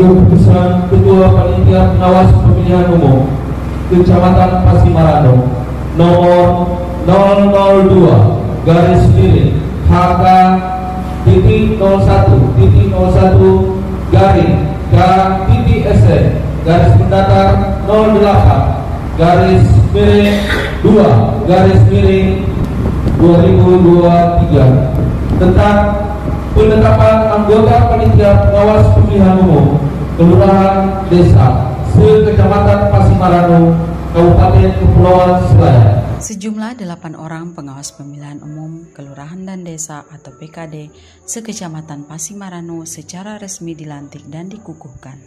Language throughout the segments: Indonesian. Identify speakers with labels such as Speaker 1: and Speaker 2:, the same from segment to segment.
Speaker 1: keputusan Ketua Panitia Pengawas Pemilihan Umum Kecamatan Pasimarano nomor 002 garis miring HK titik 01 garing K titik SE garis pendatar 08 garis miring 2 garis miring 2023 tentang penetapan anggota Panitia Pengawas Pemilihan Umum Kelurahan Desa se-Kecamatan Pasimarano, Kabupaten Kepulauan Selayar.
Speaker 2: Sejumlah 8 orang pengawas pemilihan umum kelurahan dan desa atau PKD se-Kecamatan Pasimarano secara resmi dilantik dan dikukuhkan.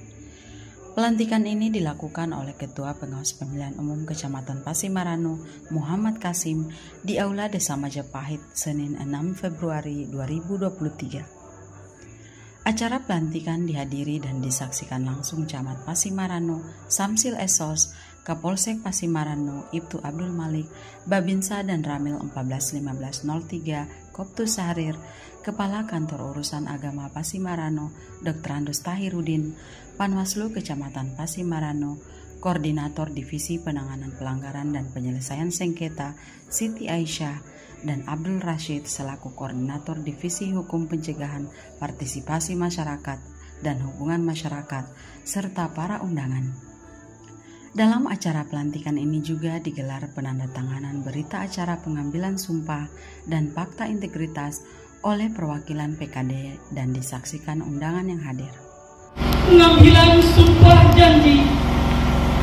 Speaker 2: Pelantikan ini dilakukan oleh Ketua Pengawas Pemilihan Umum Kecamatan Pasimarano, Muhammad Kasim, di Aula Desa Majapahit, Senin 6 Februari 2023. Acara pelantikan dihadiri dan disaksikan langsung Camat Pasimarano, Samsil Esos, Kapolsek Pasimarano, Ibtu Abdul Malik, Babinsa dan Ramil 141503, Koptus Sahrir, Kepala Kantor Urusan Agama Pasimarano, Dr. Andus Tahirudin, Panwaslu Kecamatan Pasimarano, Koordinator Divisi Penanganan Pelanggaran dan Penyelesaian Sengketa, Siti Aisyah, dan Abdul Rashid selaku Koordinator Divisi Hukum Pencegahan Partisipasi Masyarakat dan Hubungan Masyarakat, serta para undangan. Dalam acara pelantikan ini juga digelar penandatanganan berita acara pengambilan sumpah dan fakta integritas oleh perwakilan PKD dan disaksikan undangan yang hadir.
Speaker 3: Pengambilan sumpah janji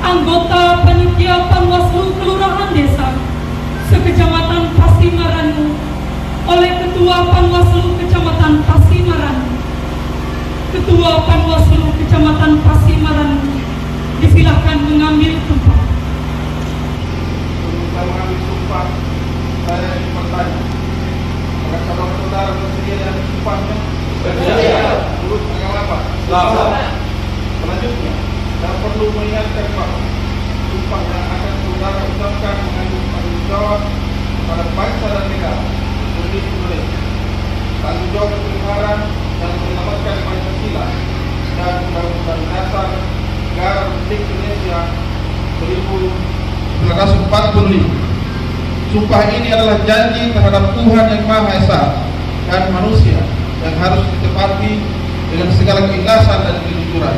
Speaker 3: anggota Panitia Panwaslu Kelurahan Desa se-Kecamatan Pasimarano oleh Ketua Panwaslu Kecamatan Pasimarano. Ketua Panwaslu Kecamatan Pasimarano disilahkan mengambil sumpah.
Speaker 4: Sebelum saya mengambil sumpah, saya ingin bertanya, apakah saudara-saudara bersedia dengan sumpahnya? Bersedia. Turut dengan apa? Selamat. Selanjutnya, saya perlu mengingatkan bahwa sumpah yang akan saudara ucapkan mengandung tanggung jawab kepada bangsa dan negara Republik Indonesia, tanggung jawab kebenaran dan menyelamatkan Pancasila dan Undang-Undang Dasar Negara Republik Indonesia 1945. Sumpah ini adalah janji terhadap Tuhan Yang Maha Esa dan manusia yang harus ditepati dengan segala keikhlasan dan kejujuran.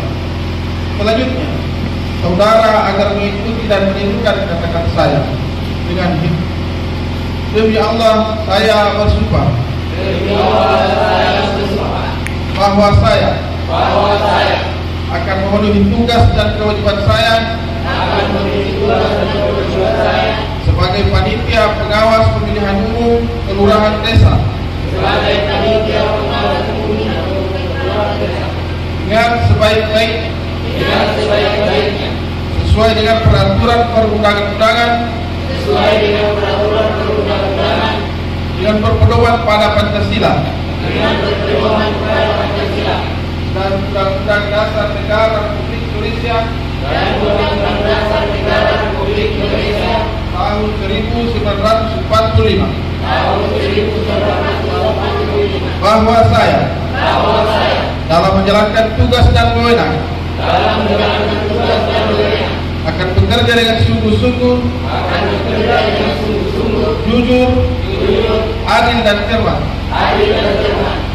Speaker 4: Selanjutnya, saudara agar mengikuti dan menirukan kata-kata saya dengan hikmat. Demi Allah, saya bersumpah.
Speaker 5: Demi Allah, saya bersumpah
Speaker 4: bahwa saya akan memenuhi tugas dan kewajiban saya sebagai panitia pengawas pemilihan umum kelurahan desa dengan sebaik-baiknya sesuai dengan peraturan perundang-undangan dengan berpedoman pada Pancasila dan Undang-Undang Dasar Negara Republik Indonesia tahun 1945 bahwa saya dalam menjalankan tugas dan wewenang akan bekerja dengan sungguh-sungguh, jujur, adil dan cermat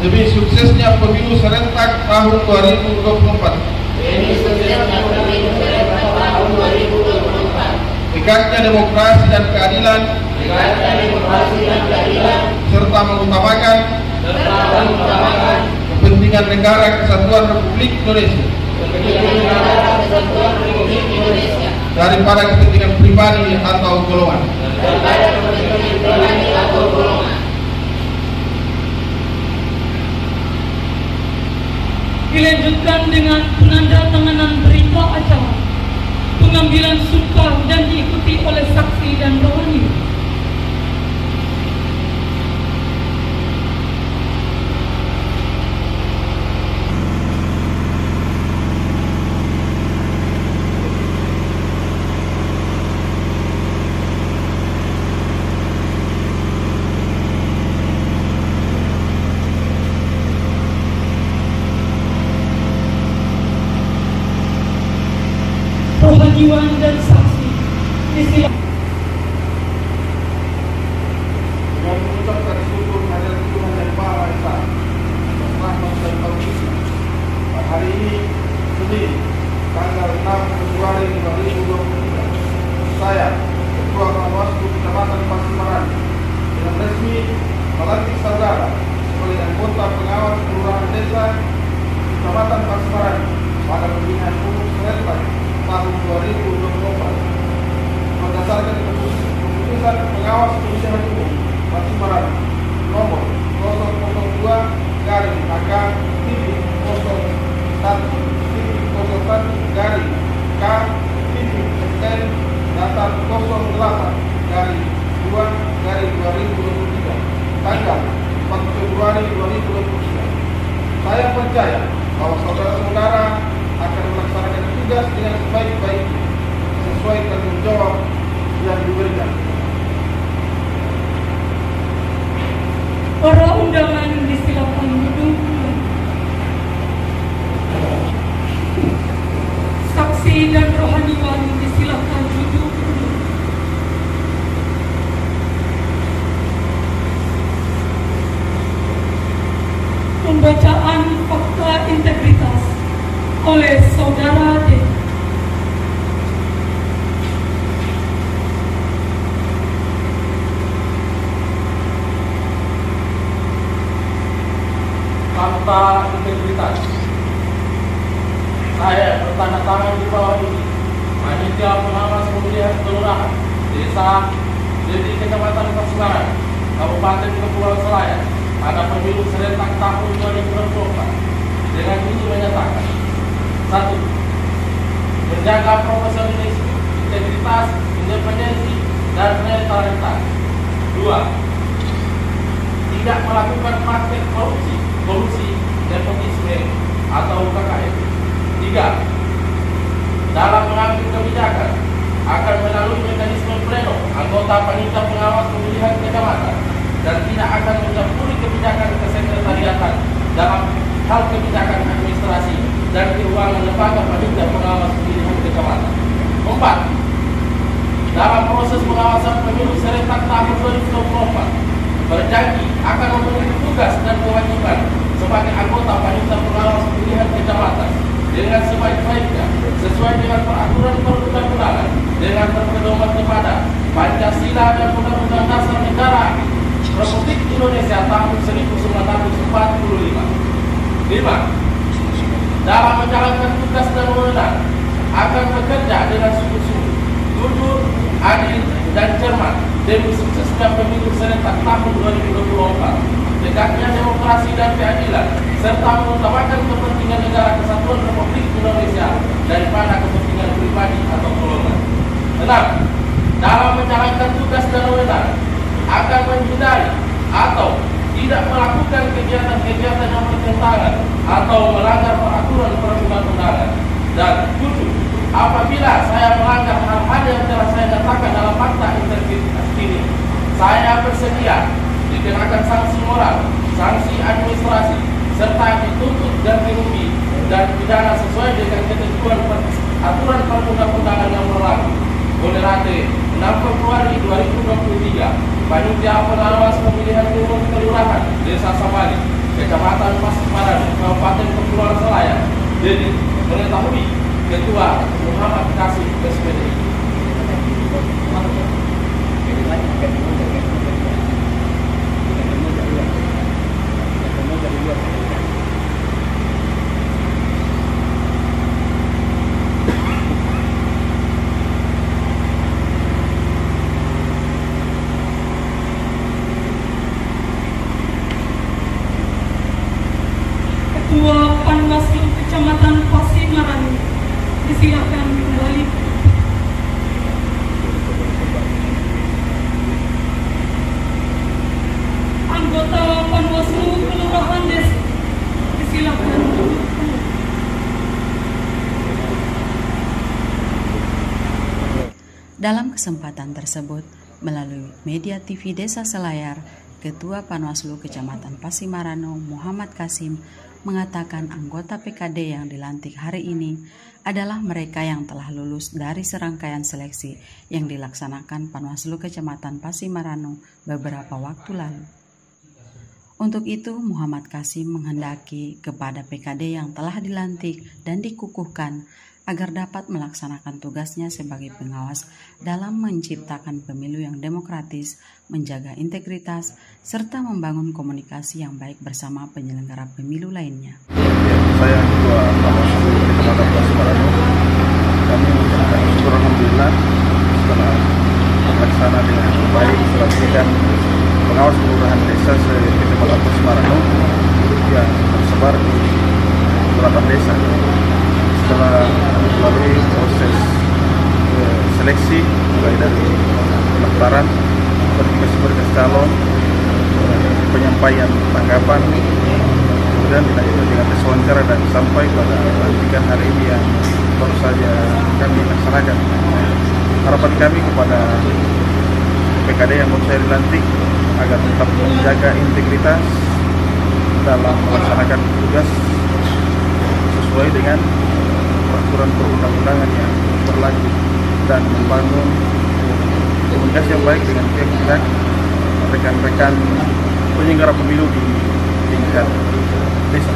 Speaker 4: demi suksesnya pemilu serentak tahun 2024, tegaknya demokrasi dan keadilan, serta mengutamakan kepentingan negara kesatuan Republik Indonesia daripada kepentingan pribadi atau golongan.
Speaker 3: Dilanjutkan dengan penandatanganan berita acara pengambilan sumpah dan diikuti oleh saksi dan rohani. Rohaniwan dan saksi. Disilakan.
Speaker 4: Dengan mengucapkan syukur hadirat Tuhan yang Maha Esa atas rahmat dan karunia. Pada hari ini, Senin, tanggal 6 Februari 2023, saya, Ketua Panwaslu Kecamatan Pasimaran, dengan resmi melantik saudara sebagai anggota pengawas kelurahan desa Kecamatan Pasimaran pada pemilihan umum serentak tahun 2024 berdasarkan keputusan pengawas pemilihan umum Pasimaran nomor 002-K-08-08-2-2023 tanggal 4 Februari 2023. Saya percaya bahwa saudara-saudara akan melaksanakan tugas dengan sebaik-baiknya sesuai tanggung jawab yang diberikan.
Speaker 3: Para undangan disilakan duduk. Saksi dan rohaniwan disilakan duduk. Pembacaan fakta integritas oleh Saudara D.
Speaker 6: Fakta integritas. Saya bertanda tangan di bawah ini. Panitia pengawas pemilihan kelurahan desa di Kecamatan Pasimaran, Kabupaten Kepulauan Selayar pada pemilu serentak tahun 2024 dengan ini menyatakan: 1. Menjaga profesionalisme, integritas, independensi, dan netralitas. 2. Tidak melakukan praktek korupsi, kolusi, nepotisme, atau KKN. 3. Dalam mengambil kebijakan akan melalui mekanisme pleno anggota panitia pengawas pemilihan kecamatan dan tidak akan mencampuri kebijakan kesekretariatan dalam hal kebijakan administrasi dan keuangan lembaga panitia pengawas pemilihan kecamatan. 4. Dalam proses pengawasan pemilu serentak tahun 2024 berjanji akan memenuhi tugas dan kewajiban sebagai anggota panitia pengawas pemilihan kecamatan dengan sebaik-baiknya sesuai dengan peraturan perundang-undangan dengan berpedoman kepada Pancasila dan Undang-Undang Dasar Negara Republik Indonesia tahun 1945. 5. Dalam menjalankan tugas dan wewenang akan bekerja dengan sungguh-sungguh, jujur, adil, dan cermat demi suksesnya pemilu serentak tahun 2024, tegaknya demokrasi dan keadilan, serta mengutamakan kepentingan negara kesatuan Republik Indonesia daripada kepentingan pribadi atau golongan. 6. Dalam menjalankan tugas dan wewenang akan menghindari atau tidak melakukan kegiatan-kegiatan yang bertentangan atau melanggar peraturan perundang-undangan. Dan 7. Apabila saya melanggar hal-hal yang telah saya nyatakan dalam fakta integritas ini, saya bersedia dikenakan sanksi moral, sanksi administrasi, serta dituntut ganti rugi dan pidana sesuai dengan ketentuan aturan perundang-undangan yang berlaku. Bolerate 6 Februari 2023, Panitia Pengawas Pemilihan Umum Kelurahan Desa Samali, Kecamatan Pasimaran, Kabupaten Kepulauan Selayar, jadi mengetahui Ketua Muhammad Kasim SPD.
Speaker 3: Ketua Panwaslu Kecamatan Pasimaran disilakan kembali. Anggota Panwaslu Kelurahan Desa disilakan.
Speaker 2: Dalam kesempatan tersebut, melalui media TV Desa Selayar, Ketua Panwaslu Kecamatan Pasimarano Muhammad Kasim mengatakan anggota PKD yang dilantik hari ini adalah mereka yang telah lulus dari serangkaian seleksi yang dilaksanakan Panwaslu Kecamatan Pasimaranu beberapa waktu lalu. Untuk itu, Muhammad Kasim menghendaki kepada PKD yang telah dilantik dan dikukuhkan agar dapat melaksanakan tugasnya sebagai pengawas dalam menciptakan pemilu yang demokratis, menjaga integritas, serta membangun komunikasi yang baik bersama penyelenggara pemilu lainnya.
Speaker 4: Saya Ketua Panwaslu Kecamatan Pasimaranu. Kami mengucapkan syukur alhamdulillah setelah terlaksana dengan baik pelantikan pengawas kelurahan desa se-Kecamatan Pasimaranu yang tersebar di 8 desa. Setelah melalui proses seleksi mulai dari pendaftaran, berkas calon, penyampaian tanggapan, kemudian dilanjutkan dengan tes wawancara dan sampai pada pelantikan hari ini yang baru saja kami laksanakan. Harapan kami kepada PKD yang baru saya dilantik agar tetap menjaga integritas dalam melaksanakan tugas sesuai dengan peraturan perundang-undangan yang berlaku dan membangun komunikasi yang baik dengan pihak-pihak rekan-rekan penyelenggara pemilu di tingkat desa.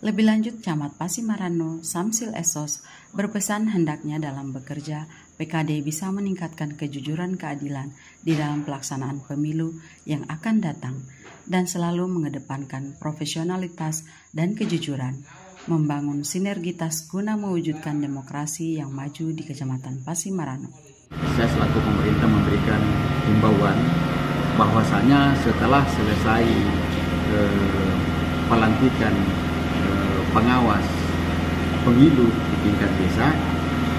Speaker 2: Lebih lanjut, Camat Pasimaranu Samsil Esos berpesan hendaknya dalam bekerja, PKD bisa meningkatkan kejujuran keadilan di dalam pelaksanaan pemilu yang akan datang dan selalu mengedepankan profesionalitas dan kejujuran, membangun sinergitas guna mewujudkan demokrasi yang maju di Kecamatan Pasimaranu.
Speaker 7: Saya selaku pemerintah memberikan himbauan bahwasanya setelah selesai pelantikan pengawas pemilu di tingkat desa,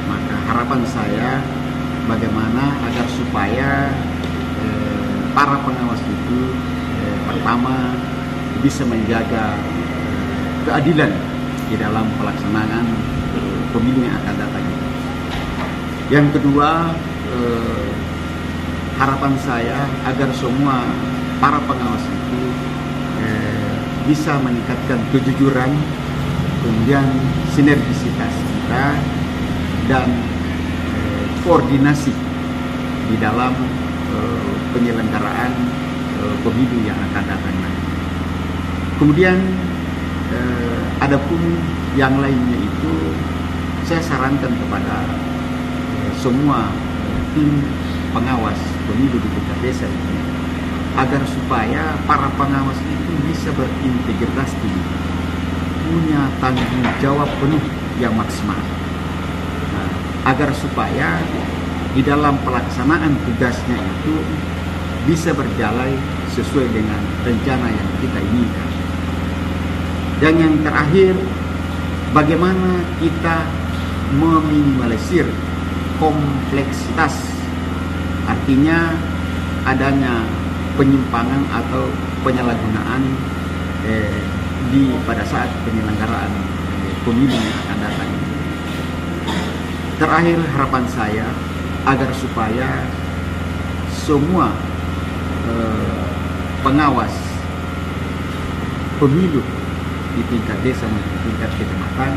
Speaker 7: maka harapan saya bagaimana agar supaya para pengawas itu pertama bisa menjaga keadilan di dalam pelaksanaan pemilu yang akan datang. Yang kedua, harapan saya agar semua para pengawas itu bisa meningkatkan kejujuran, kemudian sinergisitas kita dan koordinasi di dalam penyelenggaraan pemilu yang akan datang. Kemudian adapun yang lainnya itu saya sarankan kepada semua tim pengawas pemilu di tingkat desa ini agar supaya para pengawas itu bisa berintegritas tinggi, punya tanggung jawab penuh yang maksimal, agar supaya di dalam pelaksanaan tugasnya itu bisa berjalan sesuai dengan rencana yang kita inginkan. Dan yang terakhir, bagaimana kita meminimalisir kompleksitas, artinya adanya penyimpangan atau penyalahgunaan pada saat penyelenggaraan pemilu yang akan datang. Terakhir, harapan saya agar supaya semua pengawas pemilu di tingkat desa maupun tingkat kecamatan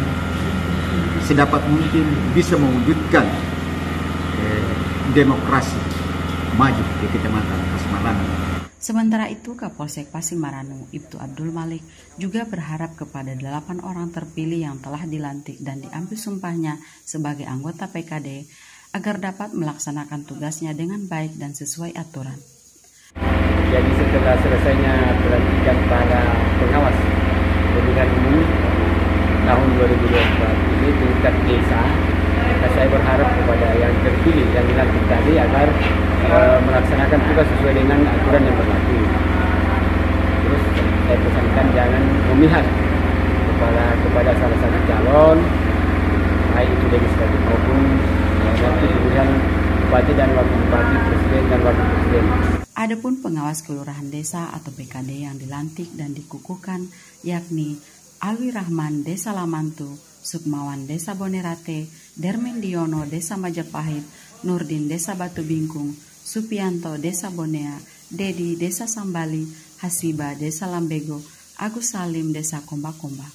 Speaker 7: sedapat mungkin bisa mewujudkan demokrasi maju di Kecamatan Pasimaranu.
Speaker 2: Sementara itu, Kapolsek Pasimaranu Ibtu Abdul Malik juga berharap kepada 8 orang terpilih yang telah dilantik dan diambil sumpahnya sebagai anggota PKD agar dapat melaksanakan tugasnya dengan baik dan sesuai aturan.
Speaker 8: Jadi setelah selesainya pelantikan para pengawas pemilihan umum tahun 2024 ini tingkat desa, maka saya berharap kepada yang terpilih yang dilantik tadi agar melaksanakan tugas sesuai dengan aturan yang berlaku. Terus saya pesankan jangan memihak kepada salah satu calon, baik itu legislatif maupun nanti pemilihan bupati dan wakil bupati, presiden dan wakil presiden.
Speaker 2: Adapun pengawas kelurahan desa atau PKD yang dilantik dan dikukuhkan yakni Alwi Rahman Desa Lamantu, Sukmawan Desa Bonerate, Dermendiono Desa Majapahit, Nurdin Desa Batu Bingkung, Supianto Desa Bonea, Dedi Desa Sambali, Hasiba Desa Lambego, Agus Salim, Desa Komba-Komba.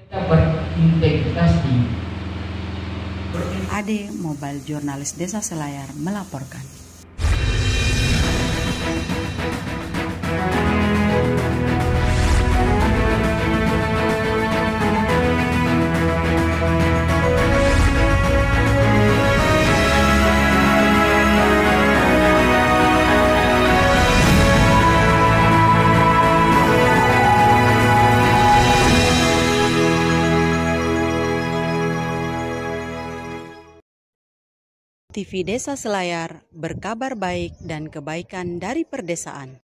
Speaker 5: Berintegrasi.
Speaker 2: Ade Mobile Jurnalis Desa Selayar melaporkan. TV Desa Selayar, berkabar baik dan kebaikan dari perdesaan.